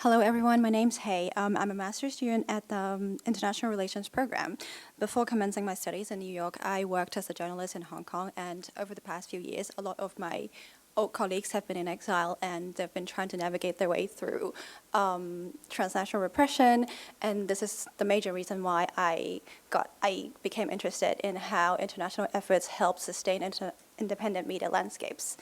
Hello, everyone. My name's Hay. I'm a master's student at the International Relations program. Before commencing my studies in New York, I worked as a journalist in Hong Kong, and over the past few years, a lot of my old colleagues have been in exile, and they've been trying to navigate their way through transnational repression, and this is the major reason why I became interested in how international efforts help sustain independent media landscapes.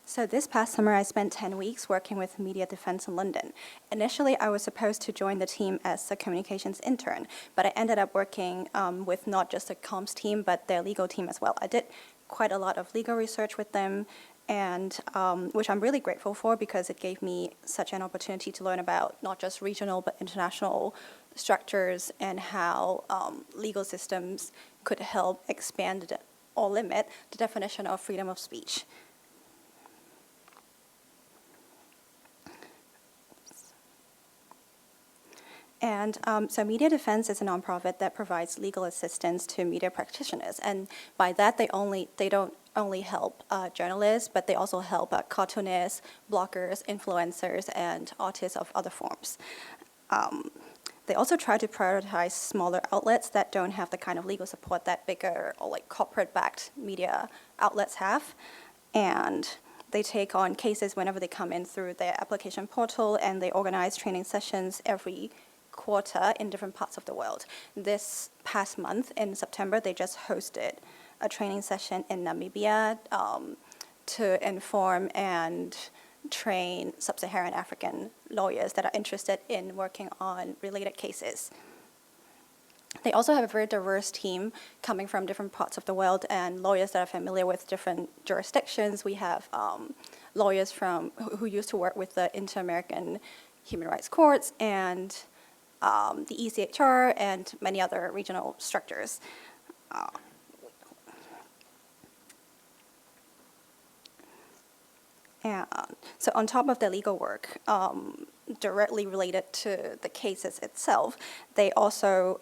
So this past summer, I spent 10 weeks working with Media Defense in London. Initially, I was supposed to join the team as a communications intern, but I ended up working with not just the comms team, but their legal team as well. I did quite a lot of legal research with them, and which I'm really grateful for because it gave me such an opportunity to learn about not just regional, but international structures and how legal systems could help expand or limit the definition of freedom of speech. And so Media Defense is a nonprofit that provides legal assistance to media practitioners. And by that, they don't only help journalists, but they also help cartoonists, bloggers, influencers, and artists of other forms. They also try to prioritize smaller outlets that don't have the kind of legal support that bigger or like corporate-backed media outlets have. And they take on cases whenever they come in through their application portal, and they organize training sessions every quarter in different parts of the world. This past month in September, they just hosted a training session in Namibia to inform and train sub-Saharan African lawyers that are interested in working on related cases. They also have a very diverse team coming from different parts of the world and lawyers that are familiar with different jurisdictions. We have lawyers who used to work with the Inter-American Human Rights Courts and the ECHR and many other regional structures. And so on top of the legal work, directly related to the cases itself, they also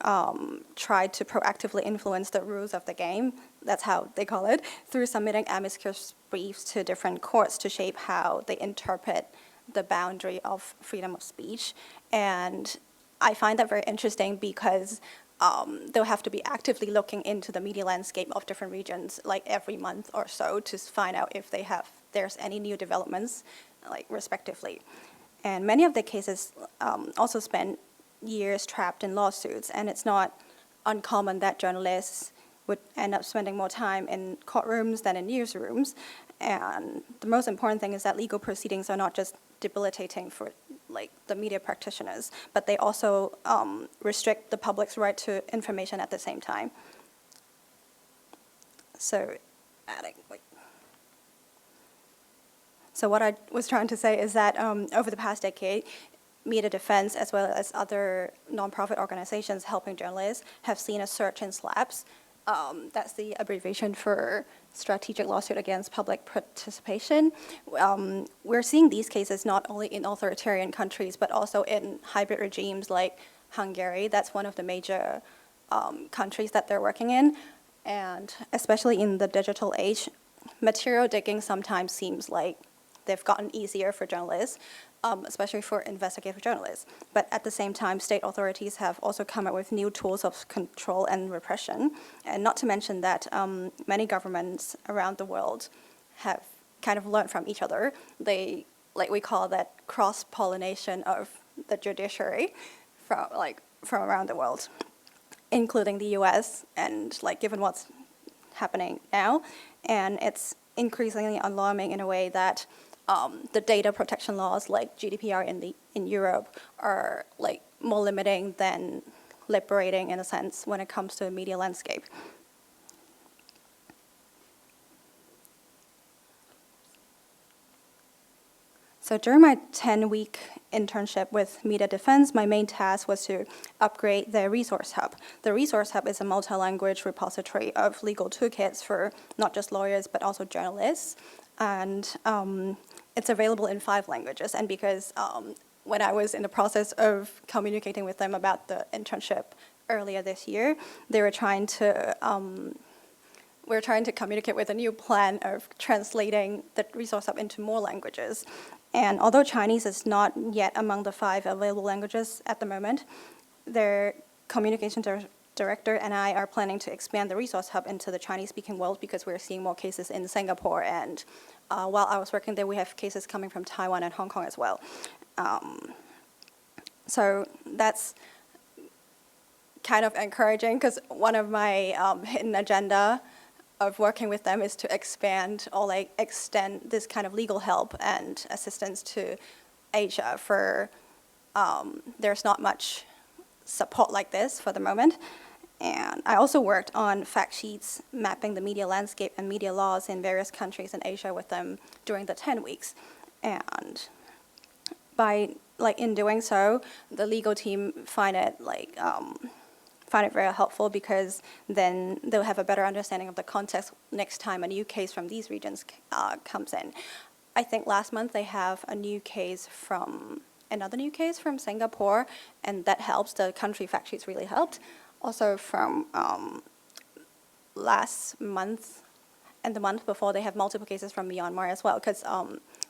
try to proactively influence the rules of the game, that's how they call it, through submitting amicus briefs to different courts to shape how they interpret the boundary of freedom of speech. And I find that very interesting because they'll have to be actively looking into the media landscape of different regions like every month or so to find out if there's any new developments, like respectively. And many of the cases also spend years trapped in lawsuits, and it's not uncommon that journalists would end up spending more time in courtrooms than in newsrooms. And the most important thing is that legal proceedings are not just debilitating for the media practitioners, but they also restrict the public's right to information at the same time. So what I was trying to say is that over the past decade, Media Defense, as well as other nonprofit organizations helping journalists, have seen a surge in SLAPs. That's the abbreviation for Strategic Lawsuit Against Public Participation. We're seeing these cases not only in authoritarian countries, but also in hybrid regimes like Hungary. That's one of the major countries that they're working in. And especially in the digital age, material digging sometimes seems like they've gotten easier for journalists, especially for investigative journalists. But at the same time, state authorities have also come up with new tools of control and repression. And not to mention that many governments around the world have kind of learned from each other. We call that cross-pollination of the judiciary from around the world, including the US, and given what's happening now. And it's increasingly alarming in a way that the data protection laws like GDPR in Europe are more limiting than liberating in a sense when it comes to the media landscape. So during my 10-week internship with Media Defense, my main task was to upgrade their resource hub. The resource hub is a multi-language repository of legal toolkits for not just lawyers, but also journalists. And it's available in 5 languages. And because when I was in the process of communicating with them about the internship earlier this year, they were trying to we're trying to communicate with a new plan of translating the resource hub into more languages. And although Chinese is not yet among the 5 available languages at the moment, their communication director and I are planning to expand the resource hub into the Chinese-speaking world because we're seeing more cases in Singapore, and while I was working there, we have cases coming from Taiwan and Hong Kong as well. So that's kind of encouraging, because one of my hidden agenda of working with them is to expand or like extend this kind of legal help and assistance to Asia, for there's not much support like this for the moment. And I also worked on fact sheets mapping the media landscape and media laws in various countries in Asia with them during the 10 weeks. And in doing so, the legal team find it very helpful, because then they'll have a better understanding of the context next time a new case from these regions comes in. I think last month they have another new case from Singapore, and that helps. The country fact sheets really helped. Also from last month and the month before, they have multiple cases from Myanmar as well, because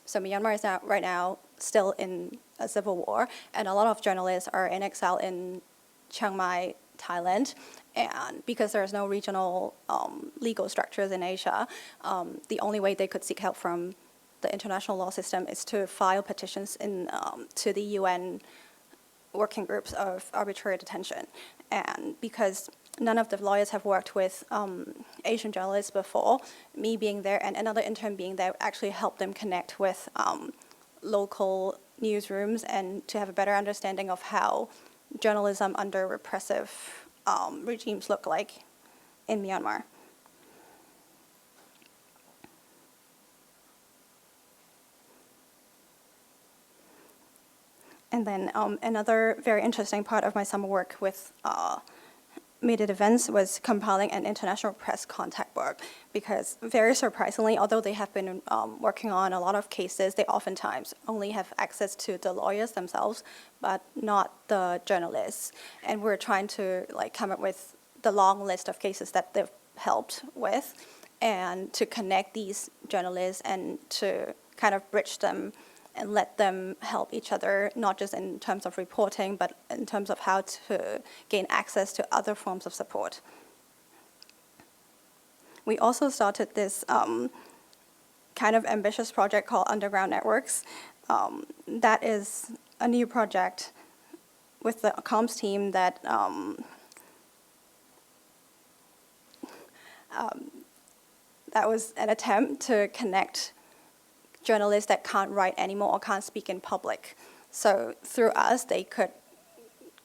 so Myanmar is right now still in a civil war, and a lot of journalists are in exile in Chiang Mai, Thailand, and because there's no regional legal structures in Asia, the only way they could seek help from the international law system is to file petitions to the UN working groups of arbitrary detention. And because none of the lawyers have worked with Asian journalists before, me being there and another intern being there actually helped them connect with local newsrooms and to have a better understanding of how journalism under repressive regimes look like in Myanmar. And then another very interesting part of my summer work with media events was compiling an international press contact book, because very surprisingly, although they have been working on a lot of cases, they oftentimes only have access to the lawyers themselves, but not the journalists. And we're trying to come up with the long list of cases that they've helped with, and to connect these journalists and to kind of bridge them and let them help each other, not just in terms of reporting, but in terms of how to gain access to other forms of support. We also started this kind of ambitious project called Underground Networks. That is a new project with the comms team that that was an attempt to connect journalists that can't write anymore or can't speak in public. So through us, they could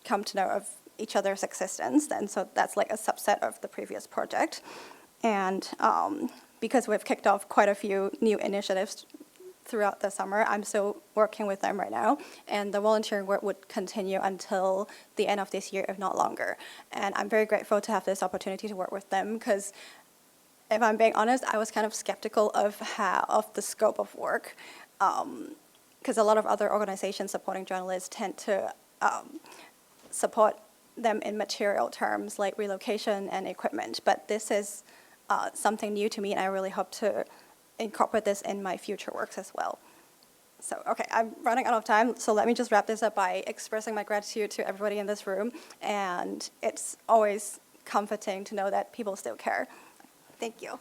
come to know of each other's existence. And so that's like a subset of the previous project. And because we've kicked off quite a few new initiatives throughout the summer, I'm still working with them right now. And the volunteering work would continue until the end of this year, if not longer. And I'm very grateful to have this opportunity to work with them, because if I'm being honest, I was kind of skeptical of the scope of work, because a lot of other organizations supporting journalists tend to support them in material terms like relocation and equipment. But this is something new to me, and I really hope to incorporate this in my future works as well. So, okay, I'm running out of time, so let me just wrap this up by expressing my gratitude to everybody in this room, and it's always comforting to know that people still care. Thank you.